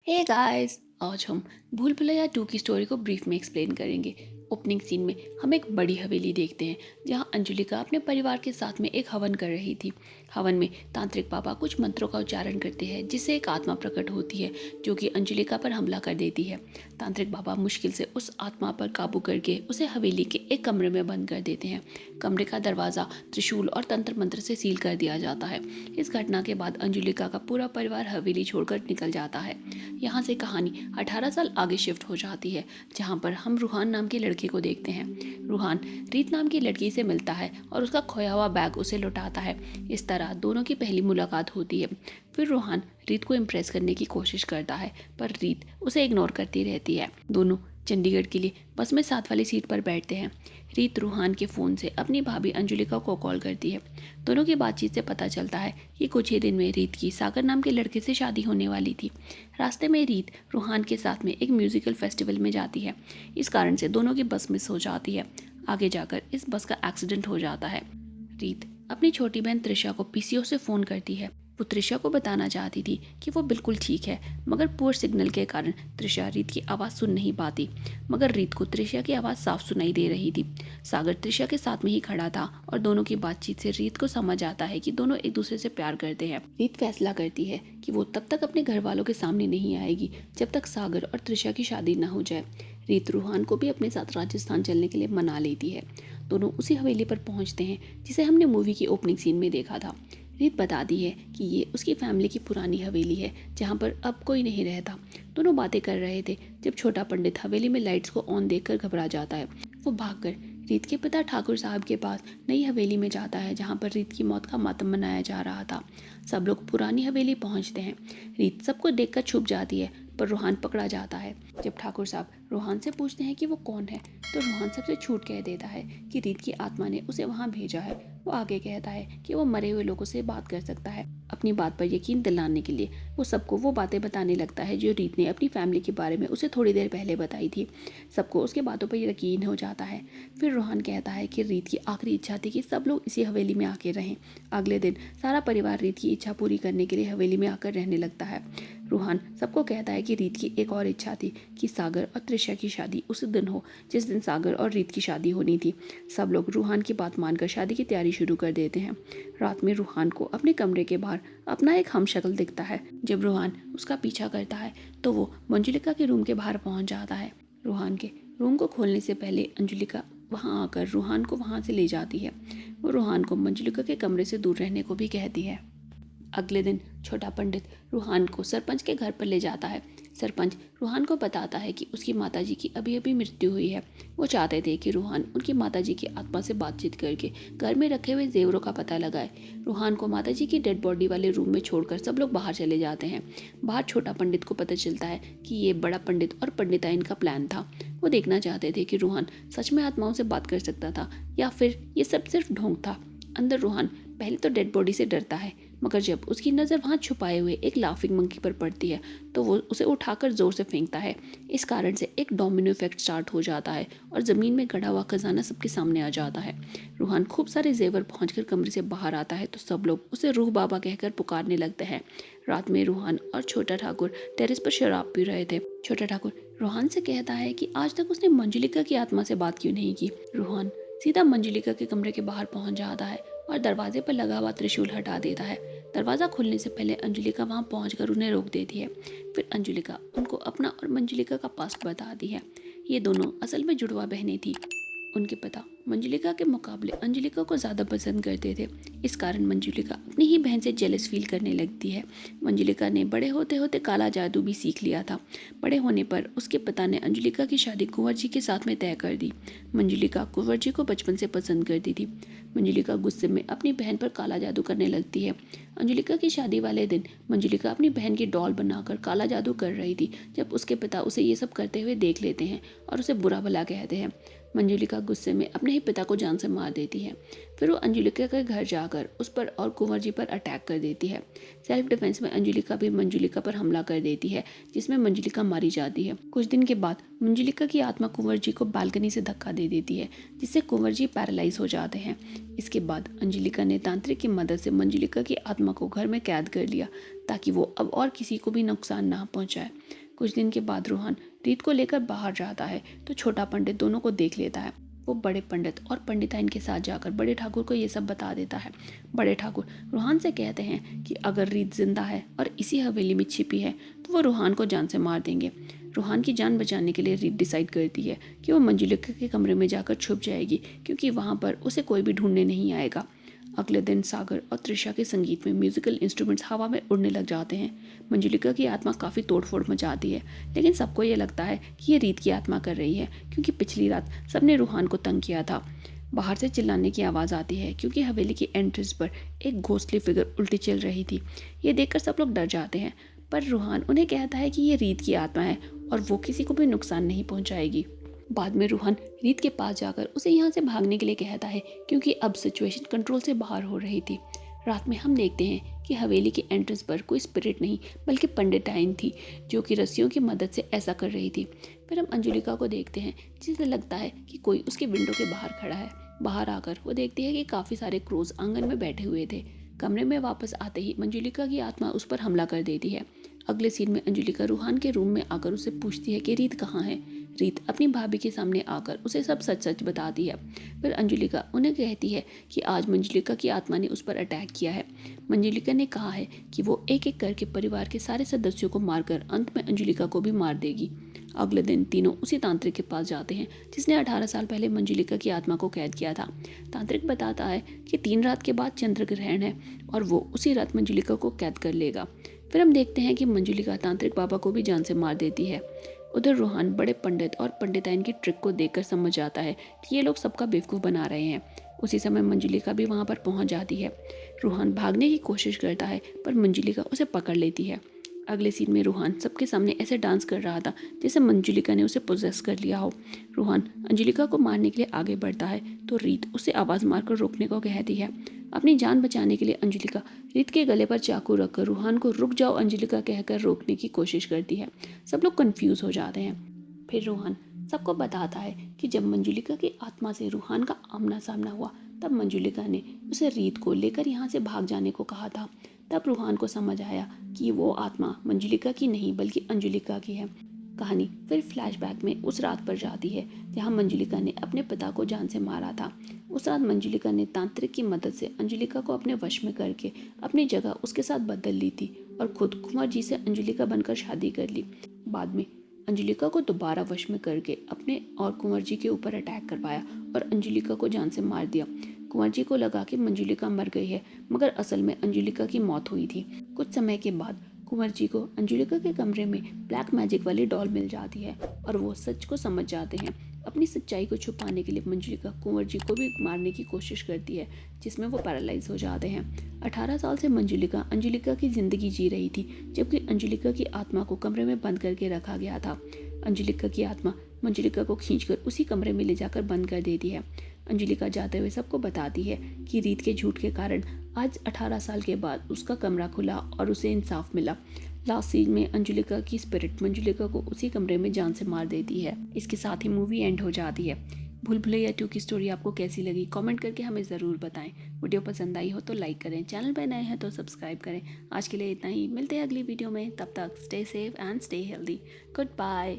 Hey guys, आज हम भूल भुलैया 2 की स्टोरी को ब्रीफ में एक्सप्लेन करेंगे। ओपनिंग सीन में हम एक बड़ी हवेली देखते हैं जहां अंजुलिका अपने परिवार के साथ में एक हवन कर रही थी। हवन में तांत्रिक बाबा कुछ मंत्रों का उच्चारण करते हैं जिससे एक आत्मा प्रकट होती है जो कि अंजुलिका पर हमला कर देती है। तांत्रिक बाबा मुश्किल से उस आत्मा पर काबू करके उसे हवेली के एक कमरे में बंद कर देते हैं। कमरे का दरवाज़ा त्रिशूल और तंत्र मंत्र से सील कर दिया जाता है। इस घटना के बाद अंजुलिका का पूरा परिवार हवेली छोड़कर निकल जाता है। यहाँ से कहानी 18 साल आगे शिफ्ट हो जाती है जहाँ पर हम रूहान नाम के लड़के को देखते हैं। रूहान रीत नाम की लड़की से मिलता है और उसका खोया हुआ बैग उसे लौटाता है। इस तरह दोनों की पहली मुलाकात होती है। फिर रूहान रीत को इम्प्रेस करने की कोशिश करता है पर रीत उसे इग्नोर करती रहती है। दोनों चंडीगढ़ के लिए बस में साथ वाली सीट पर बैठते हैं। रीत रूहान के फ़ोन से अपनी भाभी अंजुलिका को कॉल करती है। दोनों की बातचीत से पता चलता है कि कुछ ही दिन में रीत की सागर नाम के लड़के से शादी होने वाली थी। रास्ते में रीत रूहान के साथ में एक म्यूजिकल फेस्टिवल में जाती है। इस कारण से दोनों की बस मिस हो जाती है। आगे जाकर इस बस का एक्सीडेंट हो जाता है। रीत अपनी छोटी बहन त्रिशा को पीसीओ से फ़ोन करती है। वो त्रिशा को बताना चाहती थी कि वो बिल्कुल ठीक है, मगर पुअर सिग्नल के कारण त्रिशा रीत की आवाज़ सुन नहीं पाती। मगर रीत को त्रिशा की आवाज़ साफ सुनाई दे रही थी। सागर त्रिशा के साथ में ही खड़ा था और दोनों की बातचीत से रीत को समझ आता है कि दोनों एक दूसरे से प्यार करते हैं। रीत फैसला करती है कि वो तब तक अपने घर वालों के सामने नहीं आएगी जब तक सागर और त्रिशा की शादी न हो जाए। रीत रूहान को भी अपने साथ राजस्थान चलने के लिए मना लेती है। दोनों उसी हवेली पर पहुंचते हैं जिसे हमने मूवी की ओपनिंग सीन में देखा था। रीत बताती है कि ये उसकी फैमिली की पुरानी हवेली है जहाँ पर अब कोई नहीं रहता। दोनों बातें कर रहे थे जब छोटा पंडित हवेली में लाइट्स को ऑन देखकर घबरा जाता है। वो भागकर रीत के पिता ठाकुर साहब के पास नई हवेली में जाता है जहाँ पर रीत की मौत का मातम मनाया जा रहा था। सब लोग पुरानी हवेली पहुँचते हैं। रीत सबको देखकर छुप जाती है पर रूहान पकड़ा जाता है। जब ठाकुर साहब रूहान से पूछते हैं कि वो कौन है तो रूहान सबसे झूठ कह देता है कि रीत की आत्मा ने उसे वहाँ भेजा है। वो आगे कहता है कि वो मरे हुए लोगों से बात कर सकता है। अपनी बात पर यकीन दिलाने के लिए वो सबको वो बातें बताने लगता है जो रीत ने अपनी फैमिली के बारे में उसे थोड़ी देर पहले बताई थी। सबको उसके बातों पर यकीन हो जाता है। फिर रूहान कहता है कि रीत की आखिरी इच्छा थी कि सब लोग इसी हवेली में आके रहें। अगले दिन सारा परिवार रीत की इच्छा पूरी करने के लिए हवेली में आकर रहने लगता है। रूहान सबको कहता है कि रीत की एक और इच्छा थी कि सागर और त्रिशा की शादी उस दिन हो जिस दिन सागर और रीत की शादी होनी थी। सब लोग रूहान की बात मानकर शादी की तैयारी शुरू कर देते हैं। रात में रूहान को अपने कमरे के बाहर अपना एक हमशक्ल दिखता है। जब रूहान उसका पीछा करता है तो वो मंजुलिका के रूम के बाहर पहुंच जाता है। रूहान के रूम को खोलने से पहले अंजुलिका वहां आकर रूहान को वहां से ले जाती है। वो रूहान को मंजुलिका के कमरे से दूर रहने को भी कहती है। अगले दिन छोटा पंडित रूहान को सरपंच के घर पर ले जाता है। सरपंच रूहान को बताता है कि उसकी माताजी की अभी अभी मृत्यु हुई है। वो चाहते थे कि रूहान उनकी माताजी की आत्मा से बातचीत करके घर में रखे हुए जेवरों का पता लगाए। रूहान को माताजी की डेड बॉडी वाले रूम में छोड़कर सब लोग बाहर चले जाते हैं। बाहर छोटा पंडित को पता चलता है कि ये बड़ा पंडित और पंडिताइन का प्लान था। वो देखना चाहते थे कि रूहान सच में आत्माओं से बात कर सकता था या फिर ये सब सिर्फ ढोंग था। अंदर रूहान पहले तो डेड बॉडी से डरता है, मगर जब उसकी नज़र वहाँ छुपाए हुए एक लाफिंग मंकी पर पड़ती है तो वो उसे उठाकर जोर से फेंकता है। इस कारण से एक डोमिनो इफेक्ट स्टार्ट हो जाता है और ज़मीन में गड़ा हुआ खजाना सबके सामने आ जाता है। रूहान खूब सारे जेवर पहुंचकर कमरे से बाहर आता है तो सब लोग उसे रूह बाबा कहकर पुकारने लगते हैं। रात में रूहान और छोटा ठाकुर टेरेस पर शराब पी रहे थे। छोटा ठाकुर रूहान से कहता है कि आज तक उसने मंजुलिका की आत्मा से बात क्यों नहीं की। रूहान सीधा मंजुलिका के कमरे के बाहर पहुंच जाता है और दरवाजे पर लगा हुआ त्रिशूल हटा देता है। दरवाज़ा खुलने से पहले अंजुलिका वहां पहुंचकर उन्हें रोक देती है। फिर अंजुलिका उनको अपना और मंजुलिका का पास्ट बताती है। ये दोनों असल में जुड़वा बहनें थी। उनके पिता मंजुलिका के मुकाबले अंजुलिका को ज़्यादा पसंद करते थे। इस कारण मंजुलिका अपनी ही बहन से जेलस फील करने लगती है। मंजुलिका ने बड़े होते होते काला जादू भी सीख लिया था। बड़े होने पर उसके पिता ने अंजुलिका की शादी कुंवर जी के साथ में तय कर दी। मंजुलिका कुंवर जी को बचपन से पसंद करती थी। मंजुलिका गुस्से में अपनी बहन पर काला जादू करने लगती है। अंजुलिका की शादी वाले दिन मंजुलिका अपनी बहन की डॉल बनाकर काला जादू कर रही थी जब उसके पिता उसे ये सब करते हुए देख लेते हैं और उसे बुरा भला कहते हैं। मंजुलिका गुस्से में अपने ही पिता को जान से मार देती है। फिर वो अंजुलिका के घर जाकर उस पर और कुंवर जी पर अटैक कर देती है। सेल्फ डिफेंस में अंजुलिका भी मंजुलिका पर हमला कर देती है जिसमें मंजुलिका मारी जाती है। कुछ दिन के बाद मंजुलिका की आत्मा कुंवर जी को बालकनी से धक्का दे देती है जिससे कुंवर जी पैरालाइज हो जाते हैं। इसके बाद अंजुलिका ने तांत्रिक की मदद से मंजुलिका की आत्मा को घर में कैद कर लिया ताकि वो अब और किसी को भी नुकसान ना पहुंचाए। कुछ दिन के बाद रूहान रीत को लेकर बाहर जाता है तो छोटा पंडित दोनों को देख लेता है। वो बड़े पंडित और पंडिताइन के साथ जाकर बड़े ठाकुर को ये सब बता देता है। बड़े ठाकुर रूहान से कहते हैं कि अगर रीत जिंदा है और इसी हवेली में छिपी है तो वो रूहान को जान से मार देंगे। रूहान की जान बचाने के लिए रीत डिसाइड करती है कि वो मंजुलिका के कमरे में जाकर छुप जाएगी, क्योंकि वहाँ पर उसे कोई भी ढूंढने नहीं आएगा। अगले दिन सागर और त्रिशा के संगीत में म्यूजिकल इंस्ट्रूमेंट्स हवा में उड़ने लग जाते हैं। मंजुलिका की आत्मा काफ़ी तोड़फोड़ मचाती है, लेकिन सबको ये लगता है कि ये रीत की आत्मा कर रही है, क्योंकि पिछली रात सबने रूहान को तंग किया था। बाहर से चिल्लाने की आवाज़ आती है, क्योंकि हवेली की एंट्रेंस पर एक घोंसली फिगर उल्टी चल रही थी। ये देखकर सब लोग डर जाते हैं, पर रूहान उन्हें कहता है कि ये रीत की आत्मा है और वो किसी को भी नुकसान नहीं पहुंचाएगी। बाद में रूहान रीत के पास जाकर उसे यहाँ से भागने के लिए कहता है, क्योंकि अब सिचुएशन कंट्रोल से बाहर हो रही थी। रात में हम देखते हैं कि हवेली की एंट्रेंस पर कोई स्पिरिट नहीं बल्कि पंडिताइन थी, जो कि रस्सियों की मदद से ऐसा कर रही थी। फिर हम अंजुलिका को देखते हैं, जिसे लगता है कि कोई उसके विंडो के बाहर खड़ा है। बाहर आकर वो देखती है कि काफ़ी सारे क्रोज आंगन में बैठे हुए थे। कमरे में वापस आते ही मंजुलिका की आत्मा उस पर हमला कर देती है। अगले सीन में अंजुलिका रूहान के रूम में आकर उसे पूछती है कि रीत कहाँ है। रीत अपनी भाभी के सामने आकर उसे सब सच सच बताती है। फिर अंजुलिका उन्हें कहती है कि आज मंजुलिका की आत्मा ने उस पर अटैक किया है। मंजुलिका ने कहा है कि वो एक एक करके परिवार के सारे सदस्यों को मारकर अंत में अंजुलिका को भी मार देगी। अगले दिन तीनों उसी तांत्रिक के पास जाते हैं जिसने 18 साल पहले मंजुलिका की आत्मा को कैद किया था। तांत्रिक बताता है कि 3 रात के बाद चंद्र ग्रहण है और वो उसी रात मंजुलिका को कैद कर लेगा। फिर हम देखते हैं कि मंजुलिका तांत्रिक बाबा को भी जान से मार देती है। उधर रूहान बड़े पंडित और पंडिताइन की ट्रिक को देखकर समझ जाता है कि ये लोग सबका बेवकूफ़ बना रहे हैं। उसी समय मंजुलिका भी वहाँ पर पहुँच जाती है। रूहान भागने की कोशिश करता है, पर मंजुलिका उसे पकड़ लेती है। अगले सीन में रूहान सबके सामने ऐसे डांस कर रहा था जैसे मंजुलिका ने उसे पोजेस कर लिया हो। रूहान अंजुलिका को मारने के लिए आगे बढ़ता है तो रीत उसे आवाज़ मारकर रोकने को कहती है। अपनी जान बचाने के लिए अंजुलिका रीत के गले पर चाकू रखकर रूहान को रुक जाओ अंजुलिका कहकर रोकने की कोशिश करती है। सब लोग कंफ्यूज हो जाते हैं। फिर रूहान सबको बताता है कि जब मंजुलिका की आत्मा से रूहान का आमना सामना हुआ तब मंजुलिका ने उसे रीत को लेकर यहाँ से भाग जाने को कहा था। तब रूहान को समझ आया कि वो आत्मा मंजुलिका की नहीं बल्कि अंजुलिका की है। कहानी फिर फ्लैशबैक में उस रात पर जाती है जहाँ मंजुलिका ने अपने पिता को जान से मारा था। उस रात मंजुलिका ने तांत्रिक की मदद से अंजुलिका को अपने वश में करके अपनी जगह उसके साथ बदल ली थी और खुद कुंवर जी से अंजुलिका बनकर शादी कर ली। बाद में अंजुलिका को दोबारा वश में करके अपने और कुंवर जी के ऊपर अटैक करवाया और अंजुलिका को जान से मार दिया। कुंवर जी को लगा कि मंजुलिका मर गई है, मगर असल में अंजुलिका की मौत हुई थी। कुछ समय के बाद कुंवर जी को अंजुलिका के कमरे में ब्लैक मैजिक वाली डॉल मिल जाती है और वो सच को समझ जाते हैं। अपनी सच्चाई को छुपाने के लिए मंजुलिका कुंवर जी को भी मारने की कोशिश करती है, जिसमें वो पैरालाइज हो जाते हैं। 18 साल से मंजुलिका अंजुलिका की जिंदगी जी रही थी, जबकि अंजुलिका की आत्मा को कमरे में बंद करके रखा गया था। अंजुलिका की आत्मा मंजुलिका को खींचकर उसी कमरे में ले जाकर बंद कर देती है। अंजुलिका जाते हुए सबको बताती है कि रीत के झूठ के कारण आज 18 साल के बाद उसका कमरा खुला और उसे इंसाफ मिला। लास्ट सीन में अंजुलिका की स्पिरिट मंजुलिका को उसी कमरे में जान से मार देती है। इसके साथ ही मूवी एंड हो जाती है। भूल भुलैया 2 की स्टोरी आपको कैसी लगी कमेंट करके हमें ज़रूर बताएं। वीडियो पसंद आई हो तो लाइक करें, चैनल पर नए हैं तो सब्सक्राइब करें। आज के लिए इतना ही, मिलते हैं अगली वीडियो में। तब तक stay safe and stay healthy. Good bye.